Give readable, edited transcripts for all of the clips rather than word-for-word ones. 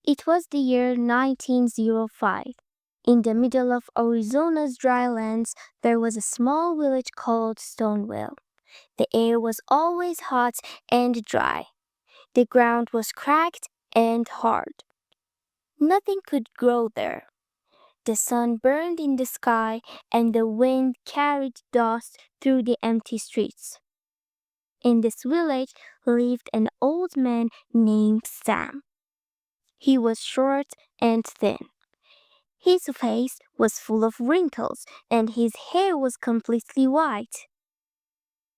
It was the year 1905. In the middle of Arizona's dry lands, there was a small village called Stonewell. The air was always hot and dry. The ground was cracked and hard. Nothing could grow there. The sun burned in the sky, and the wind carried dust through the empty streets. In this village lived an old man named Sam. He was short and thin. His face was full of wrinkles, and his hair was completely white.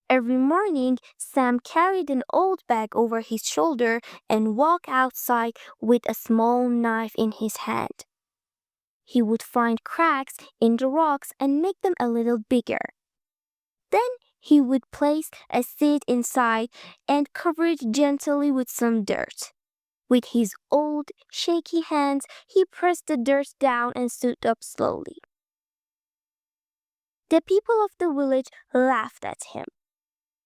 Every morning, Sam carried an old bag over his shoulder and walked outside with a small knife in his hand. He would find cracks in the rocks and make them a little bigger. Then he would place a seed inside and cover it gently with some dirt. With his old, shaky hands, he pressed the dirt down and stood up slowly. The people of the village laughed at him.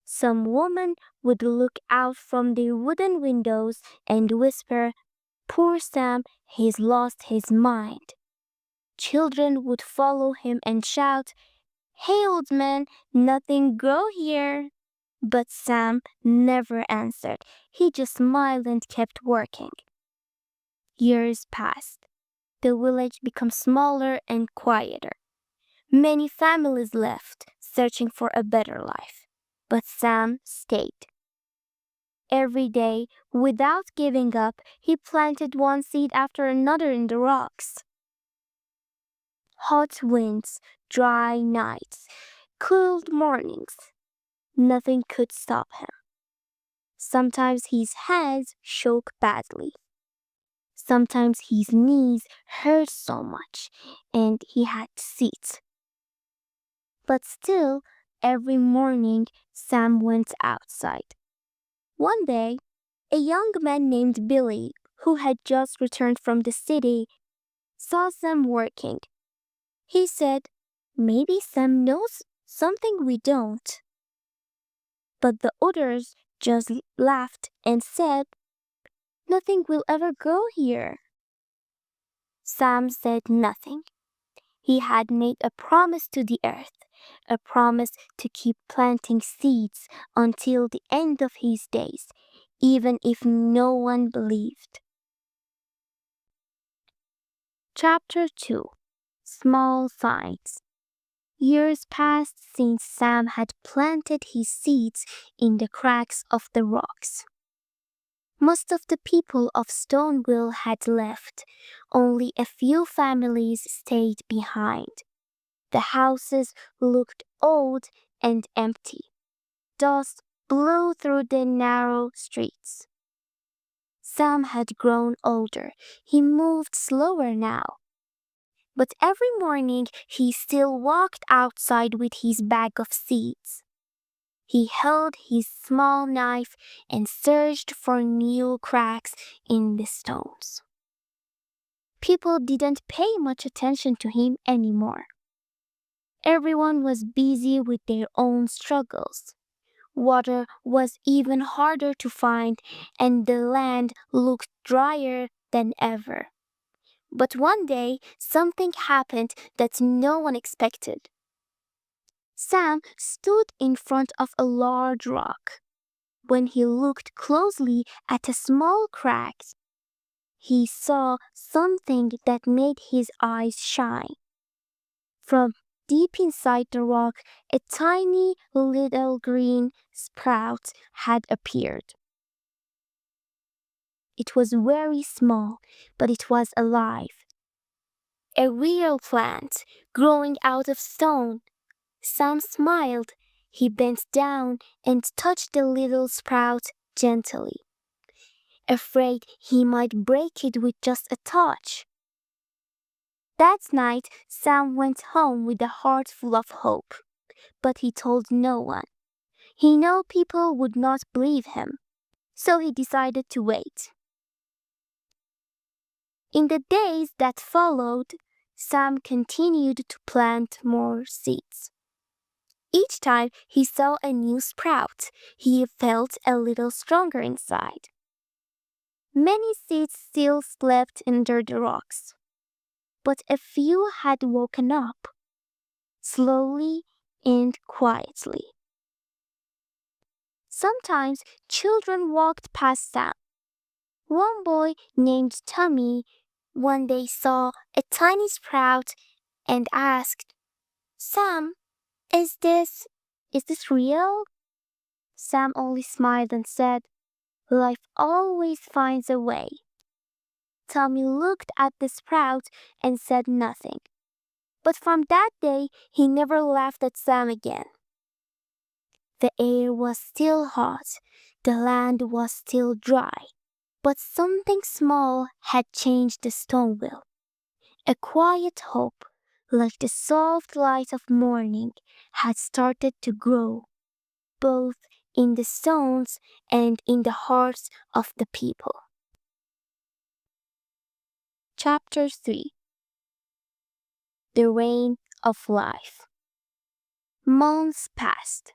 Some women would look out from their wooden windows and whisper, "Poor Sam, he's lost his mind." Children would follow him and shout, "Hey, old man, nothing grow here." But Sam never answered. He just smiled and kept working. Years passed. The village became smaller and quieter. Many families left, searching for a better life. But Sam stayed. Every day, without giving up, he planted one seed after another in the rocks. Hot winds, dry nights, cold mornings. Nothing could stop him. Sometimes his hands shook badly. Sometimes his knees hurt so much, and he had to sit. But still, every morning, Sam went outside. One day, a young man named Billy, who had just returned from the city, saw Sam working. He said, "Maybe Sam knows something we don't." But the others just laughed and said, "Nothing will ever grow here." Sam said nothing. He had made a promise to the earth, a promise to keep planting seeds until the end of his days, even if no one believed. Chapter 2. Small Signs. Years passed since Sam had planted his seeds in the cracks of the rocks. Most of the people of Stonewell had left. Only a few families stayed behind. The houses looked old and empty. Dust blew through the narrow streets. Sam had grown older. He moved slower now. But every morning he still walked outside with his bag of seeds. He held his small knife and searched for new cracks in the stones. People didn't pay much attention to him anymore. Everyone was busy with their own struggles. Water was even harder to find, and the land looked drier than ever. But one day, something happened that no one expected. Sam stood in front of a large rock. When he looked closely at a small crack, he saw something that made his eyes shine. From deep inside the rock, a tiny little green sprout had appeared. It was very small, but it was alive. A real plant growing out of stone. Sam smiled. He bent down and touched the little sprout gently, afraid he might break it with just a touch. That night, Sam went home with a heart full of hope, but he told no one. He knew people would not believe him, so he decided to wait. In the days that followed, Sam continued to plant more seeds. Each time he saw a new sprout, he felt a little stronger inside. Many seeds still slept under the rocks, but a few had woken up, slowly and quietly. Sometimes children walked past Sam. One boy named Tommy one day saw a tiny sprout and asked, Sam, is this real? Sam only smiled and said, life always finds a way. Tommy looked at the sprout and said nothing. But from that day, he never laughed at Sam again. The air was still hot, the land was still dry, but something small had changed the stone wheel. A quiet hope, like the soft light of morning, had started to grow, both in the stones and in the hearts of the people. Chapter 3. The Rain of Life. Months passed.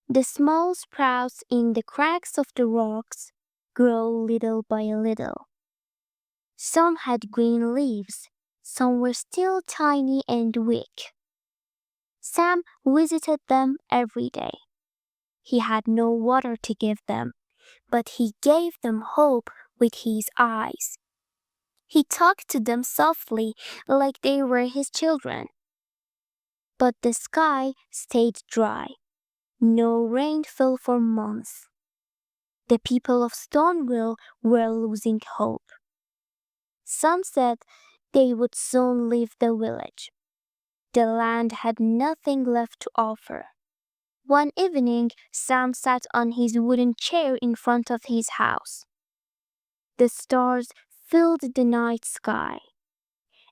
The small sprouts in the cracks of the rocks grew little by little. Some had green leaves, some were still tiny and weak. Sam visited them every day. He had no water to give them, but he gave them hope with his eyes. He talked to them softly like they were his children. But the sky stayed dry. No rain fell for months. The people of Stoneville were losing hope. Some said they would soon leave the village. The land had nothing left to offer. One evening, Sam sat on his wooden chair in front of his house. The stars filled the night sky.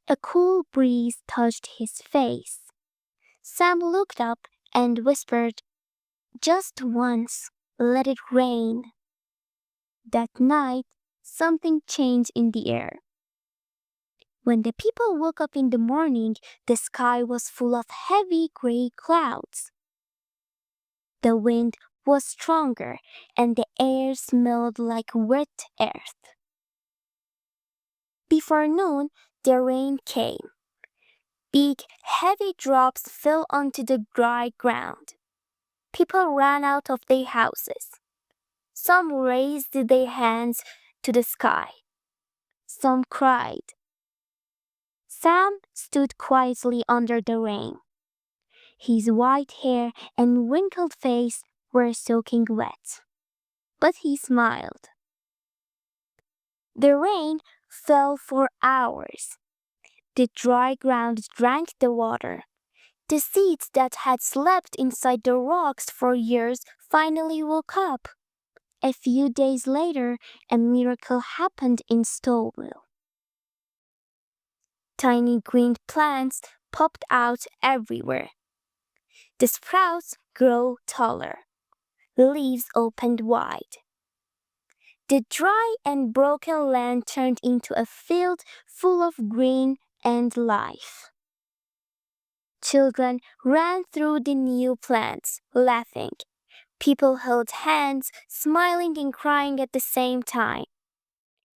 A cool breeze touched his face. Sam looked up and whispered, just once, let it rain. That night, something changed in the air. When the people woke up in the morning, the sky was full of heavy gray clouds. The wind was stronger and the air smelled like wet earth. Before noon, the rain came. Big, heavy drops fell onto the dry ground. People ran out of their houses. Some raised their hands to the sky. Some cried. Sam stood quietly under the rain. His white hair and wrinkled face were soaking wet. But he smiled. The rain fell for hours. The dry ground drank the water. The seeds that had slept inside the rocks for years finally woke up. A few days later, a miracle happened in Stowville. Tiny green plants popped out everywhere. The sprouts grew taller. The leaves opened wide. The dry and broken land turned into a field full of green and life. Children ran through the new plants, laughing. People held hands, smiling and crying at the same time.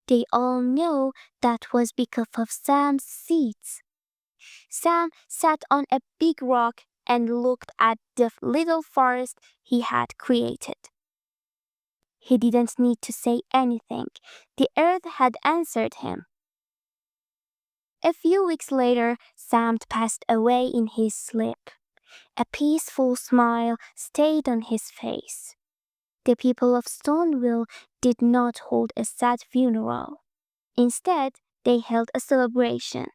They all knew that was because of Sam's seeds. Sam sat on a big rock and looked at the little forest he had created. He didn't need to say anything. The earth had answered him. A few weeks later, Sam passed away in his sleep. A peaceful smile stayed on his face. The people of Stoneville did not hold a sad funeral. Instead, they held a celebration.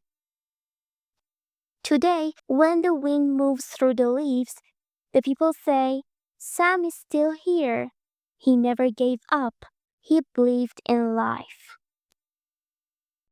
Today, when the wind moves through the leaves, the people say, Sam is still here. He never gave up. He believed in life.